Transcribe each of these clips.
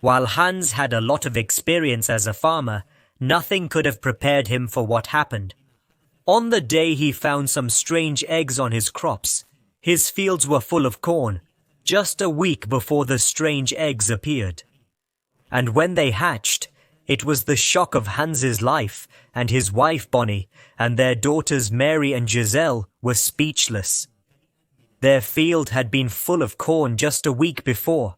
While Hans had a lot of experience as a farmer, nothing could have prepared him for what happened. On the day he found some strange eggs on his crops, his fields were full of corn, just a week before the strange eggs appeared. And when they hatched, it was the shock of Hans's life, and his wife Bonnie and their daughters Mary and Giselle were speechless. Their field had been full of corn just a week before,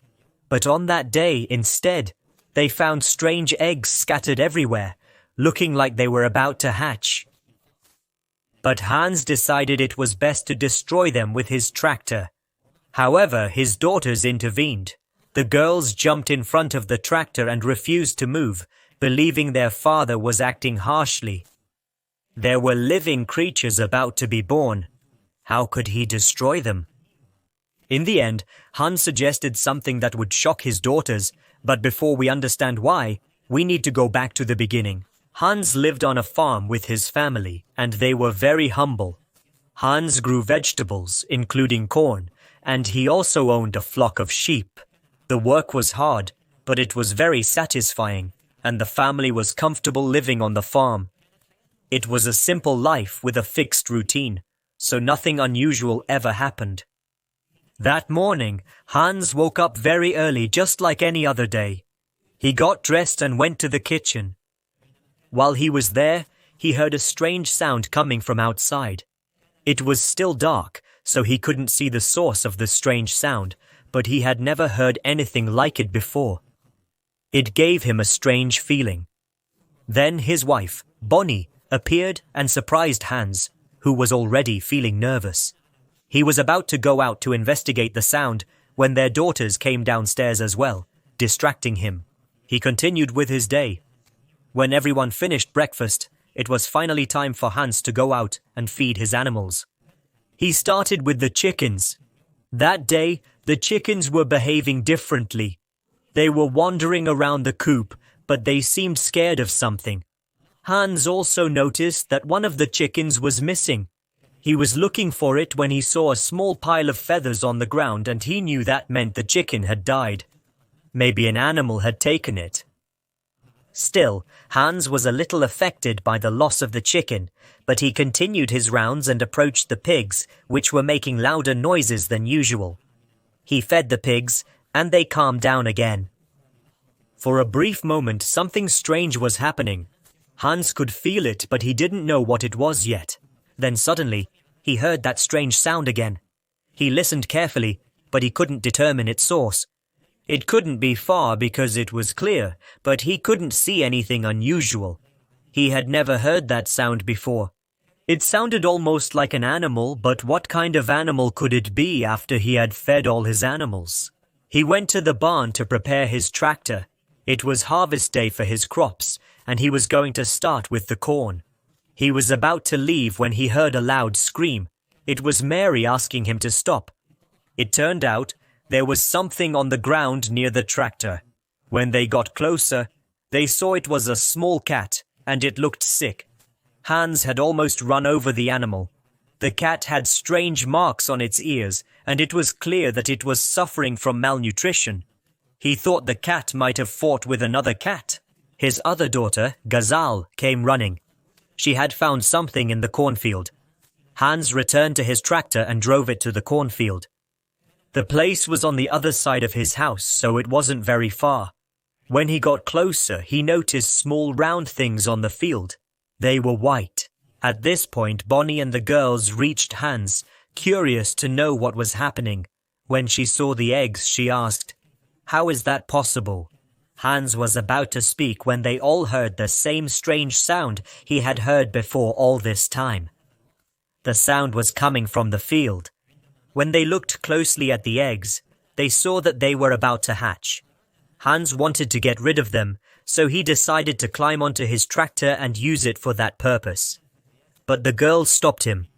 but on that day, instead, they found strange eggs scattered everywhere, looking like they were about to hatch. But Hans decided it was best to destroy them with his tractor. However, his daughters intervened. The girls jumped in front of the tractor and refused to move, believing their father was acting harshly. There were living creatures about to be born. How could he destroy them? In the end, Hans suggested something that would shock his daughters, but before we understand why, we need to go back to the beginning. Hans lived on a farm with his family, and they were very humble. Hans grew vegetables, including corn, and he also owned a flock of sheep. The work was hard, but it was very satisfying, and the family was comfortable living on the farm. It was a simple life with a fixed routine, so nothing unusual ever happened. That morning, Hans woke up very early, just like any other day. He got dressed and went to the kitchen. While he was there, he heard a strange sound coming from outside. It was still dark, so he couldn't see the source of the strange sound, but he had never heard anything like it before. It gave him a strange feeling. Then his wife, Bonnie, appeared and surprised Hans, who was already feeling nervous. He was about to go out to investigate the sound when their daughters came downstairs as well, distracting him. He continued with his day. When everyone finished breakfast, it was finally time for Hans to go out and feed his animals. He started with the chickens. That day, the chickens were behaving differently. They were wandering around the coop, but they seemed scared of something. Hans also noticed that one of the chickens was missing. He was looking for it when he saw a small pile of feathers on the ground, and he knew that meant the chicken had died. Maybe an animal had taken it. Still, Hans was a little affected by the loss of the chicken, but he continued his rounds and approached the pigs, which were making louder noises than usual. He fed the pigs, and they calmed down again. For a brief moment, something strange was happening. Hans could feel it, but he didn't know what it was yet. Then suddenly, he heard that strange sound again. He listened carefully, but he couldn't determine its source. It couldn't be far because it was clear, but he couldn't see anything unusual. He had never heard that sound before. It sounded almost like an animal, but what kind of animal could it be after he had fed all his animals? He went to the barn to prepare his tractor. It was harvest day for his crops, and he was going to start with the corn. He was about to leave when he heard a loud scream. It was Mary asking him to stop. It turned out there was something on the ground near the tractor. When they got closer, they saw it was a small cat, and it looked sick. Hans had almost run over the animal. The cat had strange marks on its ears, and it was clear that it was suffering from malnutrition. He thought the cat might have fought with another cat. His other daughter, Gazal, came running. She had found something in the cornfield. Hans returned to his tractor and drove it to the cornfield. The place was on the other side of his house, so it wasn't very far. When he got closer, he noticed small round things on the field. They were white. At this point, Bonnie and the girls reached Hans, curious to know what was happening. When she saw the eggs, she asked, "How is that possible?" Hans was about to speak when they all heard the same strange sound he had heard before all this time. The sound was coming from the field. When they looked closely at the eggs, they saw that they were about to hatch. Hans wanted to get rid of them, so he decided to climb onto his tractor and use it for that purpose. But the girls stopped him.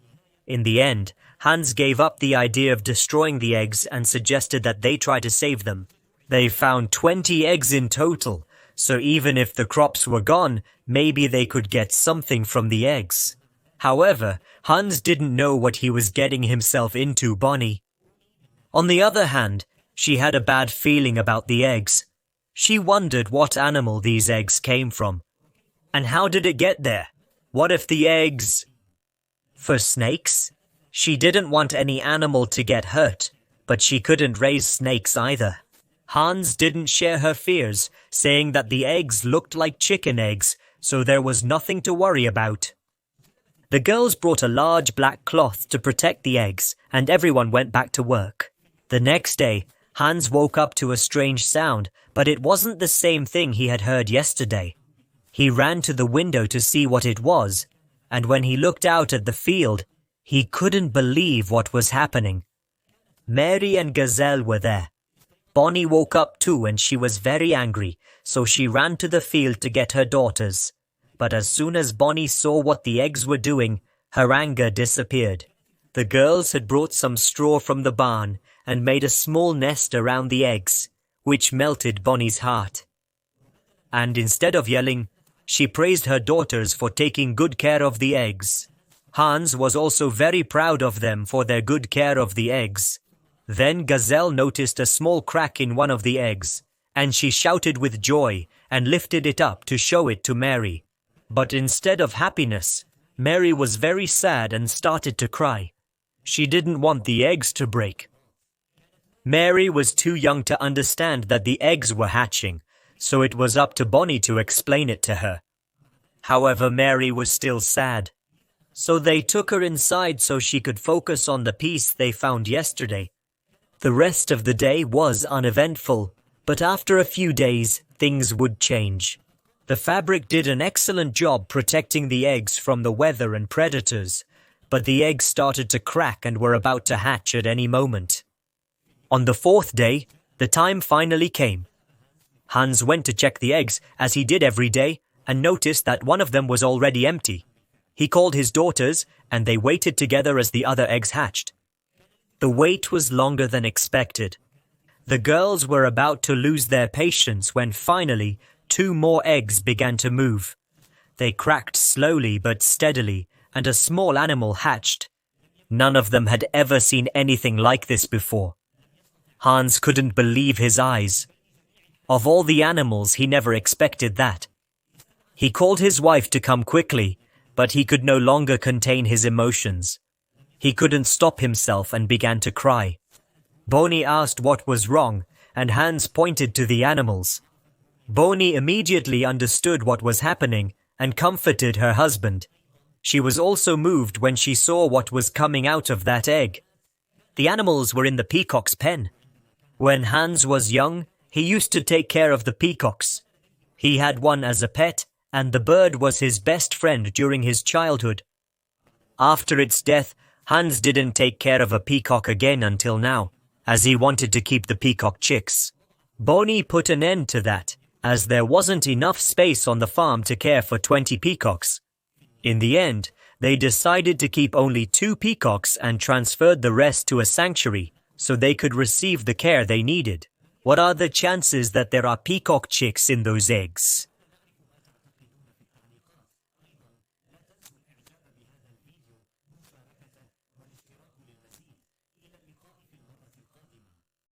In the end, Hans gave up the idea of destroying the eggs and suggested that they try to save them. They found 20 eggs in total, so even if the crops were gone, maybe they could get something from the eggs. However, Hans didn't know what he was getting himself into, Bonnie. On the other hand, she had a bad feeling about the eggs. She wondered what animal these eggs came from. And how did it get there? What if the eggs... For snakes? She didn't want any animal to get hurt, but she couldn't raise snakes either. Hans didn't share her fears, saying that the eggs looked like chicken eggs, so there was nothing to worry about. The girls brought a large black cloth to protect the eggs, and everyone went back to work. The next day, Hans woke up to a strange sound, but it wasn't the same thing he had heard yesterday. He ran to the window to see what it was, and when he looked out at the field, he couldn't believe what was happening. Mary and Gazelle were there. Bonnie woke up too and she was very angry, so she ran to the field to get her daughters. But as soon as Bonnie saw what the eggs were doing, her anger disappeared. The girls had brought some straw from the barn and made a small nest around the eggs, which melted Bonnie's heart. And instead of yelling, she praised her daughters for taking good care of the eggs. Hans was also very proud of them for their good care of the eggs. Then Gazelle noticed a small crack in one of the eggs, and she shouted with joy and lifted it up to show it to Mary. But instead of happiness, Mary was very sad and started to cry. She didn't want the eggs to break. Mary was too young to understand that the eggs were hatching, so it was up to Bonnie to explain it to her. However, Mary was still sad. So they took her inside so she could focus on the piece they found yesterday. The rest of the day was uneventful, but after a few days, things would change. The fabric did an excellent job protecting the eggs from the weather and predators, but the eggs started to crack and were about to hatch at any moment. On the fourth day, the time finally came. Hans went to check the eggs, as he did every day, and noticed that one of them was already empty. He called his daughters, and they waited together as the other eggs hatched. The wait was longer than expected. The girls were about to lose their patience when finally 2 more eggs began to move. They cracked slowly but steadily, and a small animal hatched. None of them had ever seen anything like this before. Hans couldn't believe his eyes. Of all the animals, he never expected that. He called his wife to come quickly, but he could no longer contain his emotions. He couldn't stop himself and began to cry. Bonnie asked what was wrong, and Hans pointed to the animals. Bonnie immediately understood what was happening and comforted her husband. She was also moved when she saw what was coming out of that egg. The animals were in the peacock's pen. When Hans was young, he used to take care of the peacocks. He had one as a pet, and the bird was his best friend during his childhood. After its death, Hans didn't take care of a peacock again until now, as he wanted to keep the peacock chicks. Bonnie put an end to that, as there wasn't enough space on the farm to care for 20 peacocks. In the end, they decided to keep only 2 peacocks and transferred the rest to a sanctuary so they could receive the care they needed. What are the chances that there are peacock chicks in those eggs?